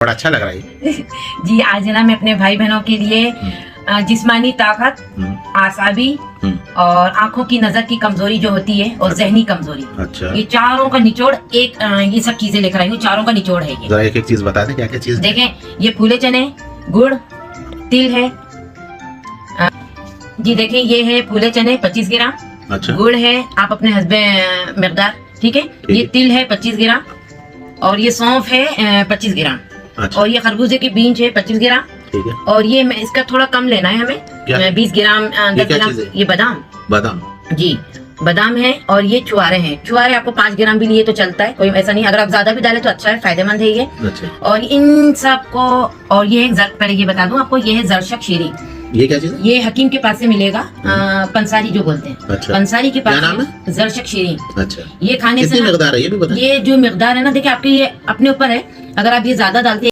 बड़ा अच्छा लग रहा है। जी आज है ना मैं अपने भाई बहनों के लिए जिस्मानी ताकत, आसाबी और आंखों की नजर की कमजोरी जो होती है और जहनी कमजोरी, अच्छा, ये चारों का निचोड़ एक ये सब चीजें लेकर आई हूँ। चारों का निचोड़ है ये। जरा एक एक चीज बता दे, क्या क्या चीज। देखें ये फूले चने, गुड़, तिल है। जी देखें ये है फूले चने 25 ग्राम, अच्छा, गुड़ है आप अपने हस्बैंड मकदार, ठीक है। ये तिल है 25 ग्राम और ये सौंफ है 25 ग्राम, अच्छा, और ये खरबूजे के बीज है 25 ग्राम, ठीक है। और ये इसका थोड़ा कम लेना है हमें, 20 ग्राम 10 ग्राम। ये बादाम, बादाम जी बादाम है। और ये छुआरे हैं, छुआरे आपको 5 ग्राम भी लिए तो चलता है, कोई ऐसा नहीं, अगर आप ज्यादा भी डाले तो अच्छा है, फायदेमंद है ये। अच्छा, और इन सब को, और ये है पहले ये बता दूं आपको, ये है जरशक शीरी। ये क्या चीज है? ये हकीम के पास से मिलेगा, पंसारी जो बोलते हैं। अच्छा, पंसारी के पास क्या नाम है? जरशक शीरी। अच्छा, ये खाने से कितनी मकदार है ये भी बता। ये जो मकदार है ना, देखिए आपके ये अपने ऊपर है, अगर आप ये ज्यादा डालते